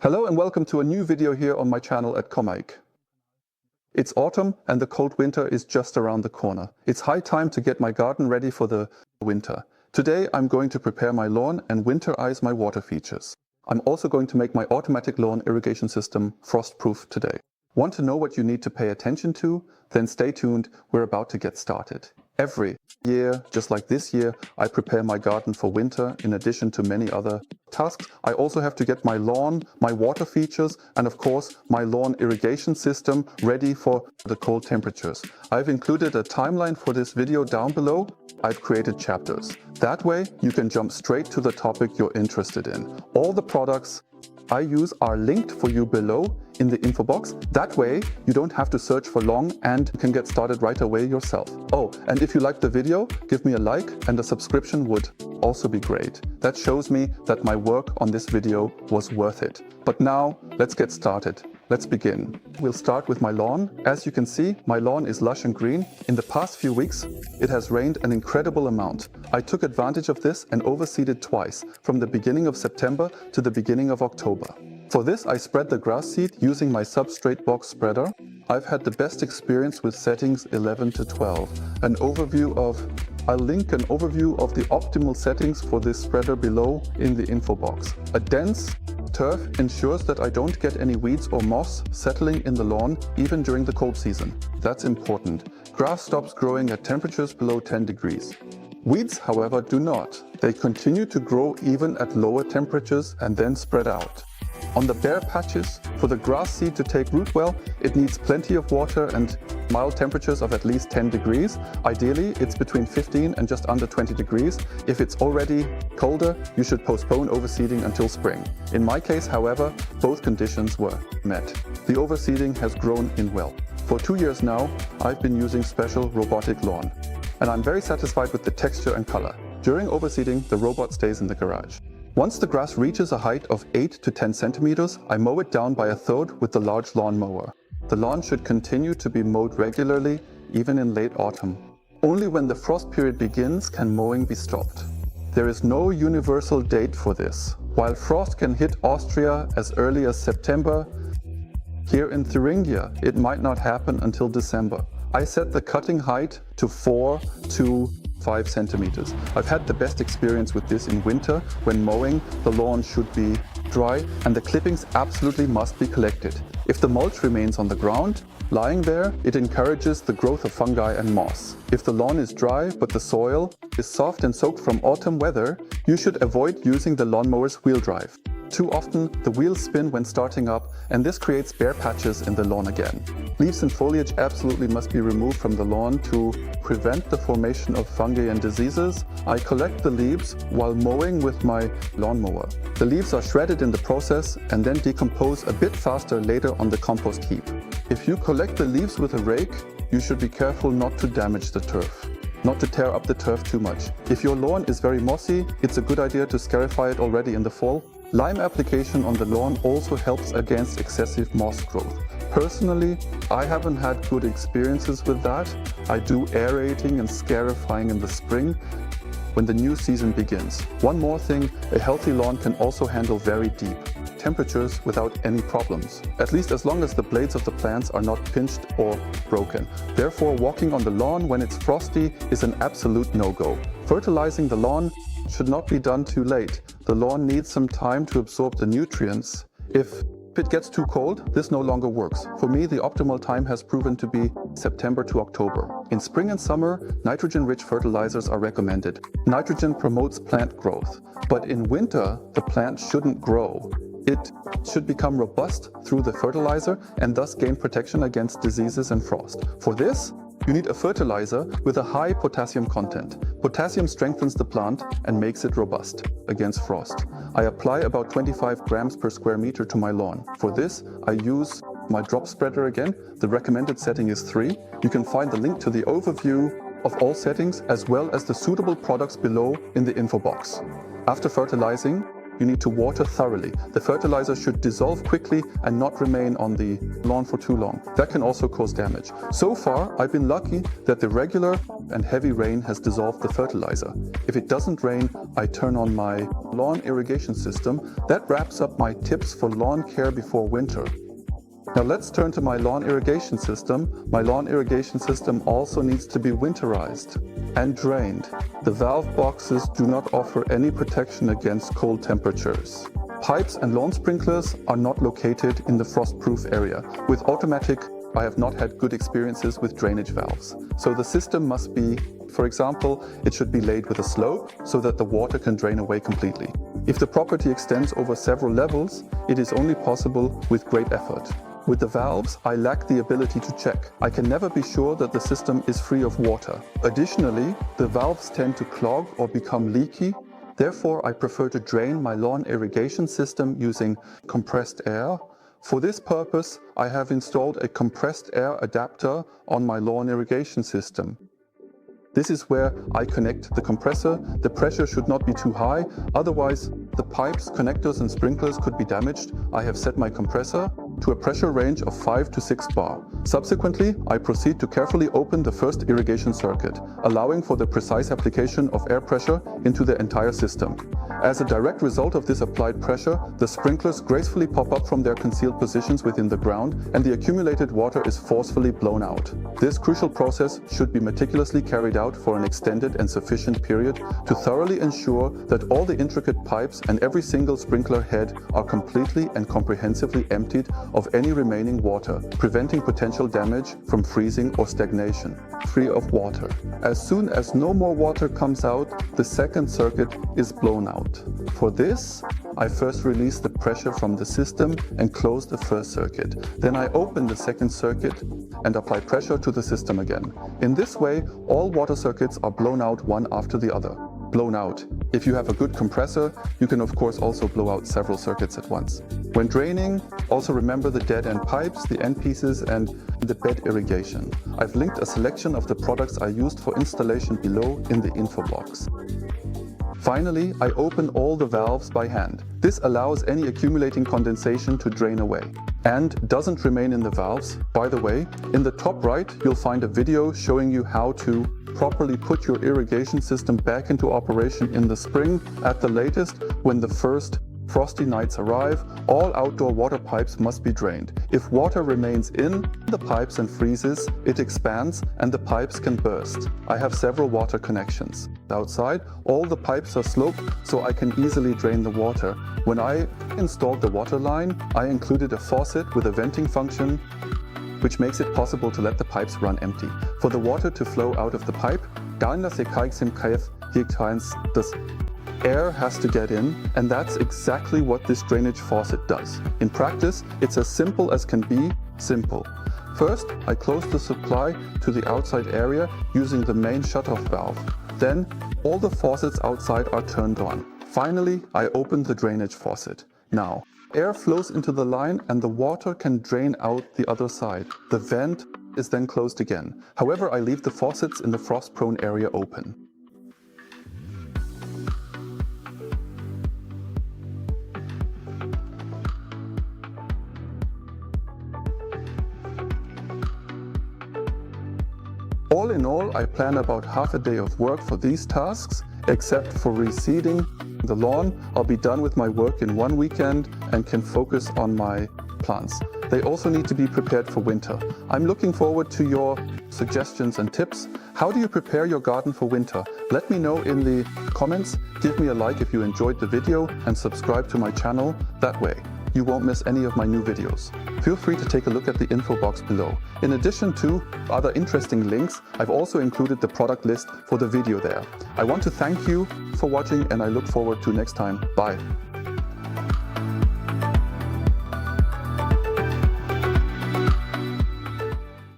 Hello and welcome to a new video here on my channel at commaik. It's autumn and the cold winter is just around the corner. It's high time to get my garden ready for the winter. Today I'm going to prepare my lawn and winterize my water features. I'm also going to make my automatic lawn irrigation system frost-proof today. Want to know what you need to pay attention to? Then stay tuned, we're about to get started. Every year, just like this year, I prepare my garden for winter in addition to many other tasks. I also have to get my lawn, my water features, and of course my lawn irrigation system ready for the cold temperatures. I've included a timeline for this video down below. I've created chapters. That way you can jump straight to the topic you're interested in. All the products I use are linked for you below in the info box. That way you don't have to search for long and you can get started right away yourself. Oh, and if you liked the video, give me a like and a subscription would also be great. That shows me that my work on this video was worth it. But now let's get started. Let's begin. We'll start with my lawn. As you can see, my lawn is lush and green. In the past few weeks, it has rained an incredible amount. I took advantage of this and overseeded twice, from the beginning of September to the beginning of October. For this, I spread the grass seed using my substrate box spreader. I've had the best experience with settings 11 to 12. I'll link an overview of the optimal settings for this spreader below in the info box. A dense turf ensures that I don't get any weeds or moss settling in the lawn even during the cold season. That's important. Grass stops growing at temperatures below 10 degrees. Weeds, however, do not. They continue to grow even at lower temperatures and then spread out. On the bare patches, for the grass seed to take root well, it needs plenty of water and mild temperatures of at least 10 degrees. Ideally, it's between 15 and just under 20 degrees. If it's already colder, you should postpone overseeding until spring. In my case, however, both conditions were met. The overseeding has grown in well. For 2 years now, I've been using special robotic lawn, and I'm very satisfied with the texture and color. During overseeding, the robot stays in the garage. Once the grass reaches a height of 8 to 10 centimeters, I mow it down by a third with the large lawn mower. The lawn should continue to be mowed regularly, even in late autumn. Only when the frost period begins can mowing be stopped. There is no universal date for this. While frost can hit Austria as early as September, here in Thuringia it might not happen until December. I set the cutting height to 4 to 5 centimeters. I've had the best experience with this in winter. When mowing, the lawn should be dry and the clippings absolutely must be collected. If the mulch remains on the ground, lying there, it encourages the growth of fungi and moss. If the lawn is dry but the soil is soft and soaked from autumn weather, you should avoid using the lawnmower's wheel drive. Too often, the wheels spin when starting up, and this creates bare patches in the lawn again. Leaves and foliage absolutely must be removed from the lawn to prevent the formation of fungi and diseases. I collect the leaves while mowing with my lawnmower. The leaves are shredded in the process and then decompose a bit faster later on the compost heap. If you collect the leaves with a rake, you should be careful not to damage the turf, not to tear up the turf too much. If your lawn is very mossy, it's a good idea to scarify it already in the fall. Lime application on the lawn also helps against excessive moss growth. Personally, I haven't had good experiences with that. I do aerating and scarifying in the spring when the new season begins. One more thing, a healthy lawn can also handle very deep temperatures without any problems, at least as long as the blades of the plants are not pinched or broken. Therefore, walking on the lawn when it's frosty is an absolute no-go. Fertilizing the lawn should not be done too late. The lawn needs some time to absorb the nutrients. If it gets too cold, this no longer works. For me, the optimal time has proven to be September to October. In spring and summer, nitrogen-rich fertilizers are recommended. Nitrogen promotes plant growth, but in winter, the plant shouldn't grow. It should become robust through the fertilizer and thus gain protection against diseases and frost. For this, you need a fertilizer with a high potassium content. Potassium strengthens the plant and makes it robust against frost. I apply about 25 grams per square meter to my lawn. For this, I use my drop spreader again. The recommended setting is 3. You can find the link to the overview of all settings as well as the suitable products below in the info box. After fertilizing, you need to water thoroughly. The fertilizer should dissolve quickly and not remain on the lawn for too long. That can also cause damage. So far, I've been lucky that the regular and heavy rain has dissolved the fertilizer. If it doesn't rain, I turn on my lawn irrigation system. That wraps up my tips for lawn care before winter. Now let's turn to my lawn irrigation system. My lawn irrigation system also needs to be winterized and drained. The valve boxes do not offer any protection against cold temperatures. Pipes and lawn sprinklers are not located in the frost-proof area. With automatic, I have not had good experiences with drainage valves. So the system must be, for example, it should be laid with a slope so that the water can drain away completely. If the property extends over several levels, it is only possible with great effort. With the valves, I lack the ability to check. I can never be sure that the system is free of water. Additionally, the valves tend to clog or become leaky. Therefore, I prefer to drain my lawn irrigation system using compressed air. For this purpose, I have installed a compressed air adapter on my lawn irrigation system. This is where I connect the compressor. The pressure should not be too high, otherwise the pipes, connectors and sprinklers could be damaged. I have set my compressor to a pressure range of 5 to 6 bar. Subsequently, I proceed to carefully open the first irrigation circuit, allowing for the precise application of air pressure into the entire system. As a direct result of this applied pressure, the sprinklers gracefully pop up from their concealed positions within the ground and the accumulated water is forcefully blown out. This crucial process should be meticulously carried out for an extended and sufficient period to thoroughly ensure that all the intricate pipes and every single sprinkler head are completely and comprehensively emptied of any remaining water, preventing potential damage from freezing or stagnation. Free of water. As soon as no more water comes out, the second circuit is blown out. For this, I first release the pressure from the system and close the first circuit. Then I open the second circuit and apply pressure to the system again. In this way, all water circuits are blown out one after the other. Blown out. If you have a good compressor, you can of course also blow out several circuits at once. When draining, also remember the dead end pipes, the end pieces and the bed irrigation. I've linked a selection of the products I used for installation below in the info box. Finally, I open all the valves by hand. This allows any accumulating condensation to drain away and doesn't remain in the valves. By the way, in the top right, you'll find a video showing you how to properly put your irrigation system back into operation in the spring at the latest when the first frosty nights arrive. All outdoor water pipes must be drained. If water remains in the pipes and freezes, it expands and the pipes can burst. I have several water connections. Outside, all the pipes are sloped so I can easily drain the water. When I installed the water line, I included a faucet with a venting function which makes it possible to let the pipes run empty. For the water to flow out of the pipe, air has to get in, and that's exactly what this drainage faucet does. In practice, it's as simple as can be simple. First, I close the supply to the outside area using the main shutoff valve. Then, all the faucets outside are turned on. Finally, I open the drainage faucet. Now, air flows into the line and the water can drain out the other side. The vent is then closed again. However, I leave the faucets in the frost-prone area open. All in all, I plan about half a day of work for these tasks, except for reseeding the lawn. I'll be done with my work in one weekend and can focus on my plants. They also need to be prepared for winter. I'm looking forward to your suggestions and tips. How do you prepare your garden for winter? Let me know in the comments. Give me a like if you enjoyed the video and subscribe to my channel. That way, you won't miss any of my new videos. Feel free to take a look at the info box below. In addition to other interesting links, I've also included the product list for the video there. I want to thank you for watching and I look forward to next time. Bye.